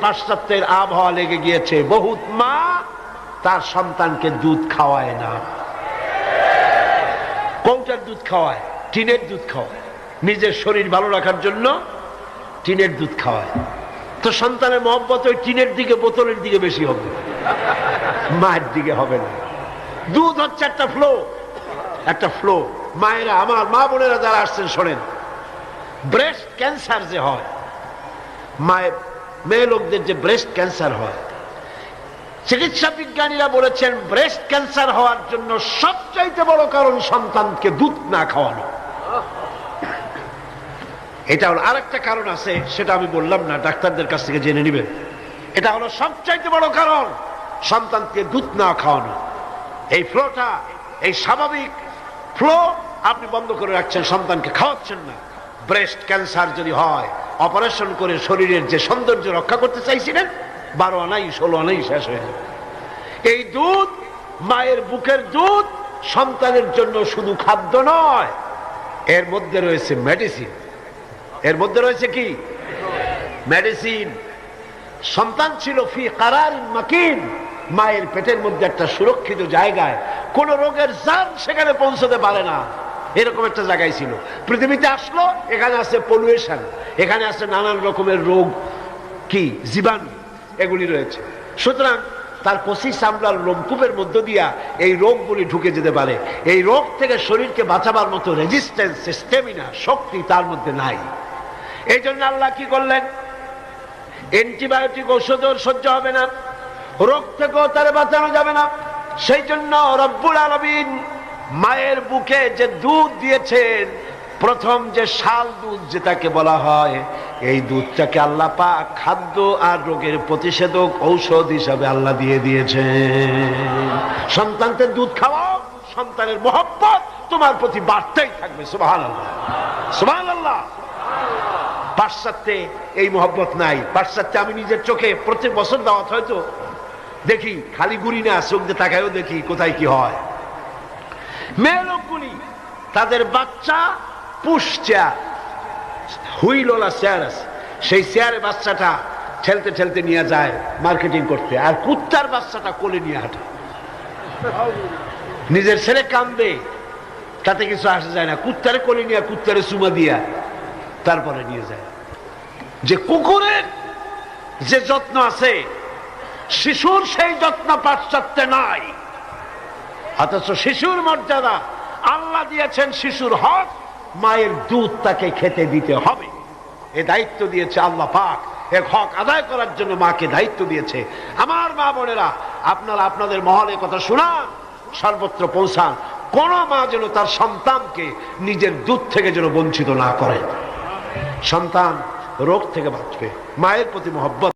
পাশ্চাত্যের আবহাওয়া লেগে গিয়েছে, বহুত মা তার সন্তানকে দুধ খাওয়ায় না। কোনটার দুধ খাওয়ায়? টিনের দুধ খাওয়ায়, নিজের শরীর ভালো রাখার জন্য টিনের দুধ খাওয়ায়। তো সন্তানের মহব্বত ওই টিনের দিকে, বোতলের দিকে বেশি হবে, মায়ের দিকে হবে না। দুধ হচ্ছে একটা ফ্লো, একটা ফ্লো। মায়েরা, আমার মা বোনেরা যারা আসছেন শোনেন, ব্রেস্ট ক্যান্সার যে হয়, মেয়ে লোকদের যে ব্রেস্ট ক্যান্সার হয়, চিকিৎসা বিজ্ঞানীরা বলেছেন ব্রেস্ট ক্যান্সার হওয়ার জন্য সবচাইতে বড় কারণ সন্তানকে দুধ না খাওয়ানো। এটা হলো আরেকটা কারণ আছে, সেটা আমি বললাম না, ডাক্তারদের কাছ থেকে জেনে নেবেন। এটা হলো সবচাইতে বড় কারণ, সন্তানকে দুধ না খাওয়ানো। এই ফ্লোটা, এই স্বাভাবিক ফ্লো আপনি বন্ধ করে রাখছেন, সন্তানকে খাওয়াচ্ছেন না। ব্রেস্ট ক্যান্সার যদি হয়, অপারেশন করে শরীরের যে সৌন্দর্য রক্ষা করতে চাইছিলেন, 12 আনাই 16 আনাই শেষ হয়ে যাবে। এই দুধ, মায়ের বুকের দুধ সন্তানের জন্য শুধু খাদ্য নয়, এর মধ্যে রয়েছে মেডিসিন। এর মধ্যে রয়েছে কি? মেডিসিন। সন্তান ছিল ফি কারারিন মাকিন, মায়ের পেটের মধ্যে একটা সুরক্ষিত জায়গায়, কোন রোগের জান সেখানে পৌঁছতে পারে না, এরকম একটা জায়গায় ছিল। পৃথিবীতে আসলো, এখানে আছে পলিউশন, এখানে আছে নানান রকমের রোগ, কি জীবাণু, এগুলি রয়েছে। সুতরাং তার কষি চামড়ার লোমকূপের মধ্য দিয়া এই রোগগুলি ঢুকে যেতে পারে। এই রোগ থেকে শরীরকে বাঁচাবার মতো রেজিস্ট্যান্স, স্টেমিনা, শক্তি তার মধ্যে নাই। এই জন্য আল্লাহ কি করলেন? অ্যান্টিবায়োটিক ঔষধও সহ্য হবে না, রোগ থেকেও তার বাঁচানো যাবে না। সেই জন্য রব্বুল আলামিন মায়ের বুকে যে দুধ দিয়েছেন, প্রথম যে শাল দুধ যেটাকে বলা হয়, এই দুধটাকে আল্লাহ পাক খাদ্য আর রোগের প্রতিষেধক ঔষধ হিসাবে আল্লাহ দিয়ে দিয়েছেন। সন্তানকে দুধ খাওয়াও, সন্তানের মহব্বত তোমার প্রতি বাড়তেই থাকবে। সুবহানাল্লাহ, সুবহানাল্লাহ। পাশ্চাত্যে এই মহব্বত নাই। পাশ্চাত্যে আমি নিজের চোখে প্রত্যেক বছর দাওয়াত হয়তো দেখি, খালি ঘুরি না, চোখ দিয়ে তাকায়ও দেখি কোথায় কি হয়। মেয়ে লোকগুলি তাদের বাচ্চা পুশ চেয়ার, হুইলওয়ালা চেয়ার আছে, সেই চেয়ারে বাচ্চাটা ঠেলতে ঠেলতে নিয়ে যায় মার্কেটিং করতে, আর কুত্তার বাচ্চাটা কোলে নিয়ে হাঁটে। নিজের ছেলে কান্দে, তাতে কিছু আসা যায় না, কুত্তারে কোলে নিয়ে, কুত্তারে চুমা দিয়া তারপরে নিয়ে যায়। যে কুকুরের যে যত্ন আছে, শিশুর সেই যত্ন পাশ্চাত্যে নাই। অথচ শিশুর মর্যাদা আল্লাহ দিয়েছেন, শিশুর হক, মায়ের দুধ তাকে খেতে দিতে হবে। এ দায়িত্ব দিয়েছে আল্লাহ পাক, এক হক আদায় করার জন্য মাকে দায়িত্ব দিয়েছে। আমার মা বোনেরা, আপনারা আপনাদের মহলে কথা শুনান, সর্বত্র পৌঁছান, কোন মা যেন তার সন্তানকে নিজের দুধ থেকে যেন বঞ্চিত না করে। সন্তান রোগ থেকে বাঁচবে, মায়ের প্রতি মহব্বত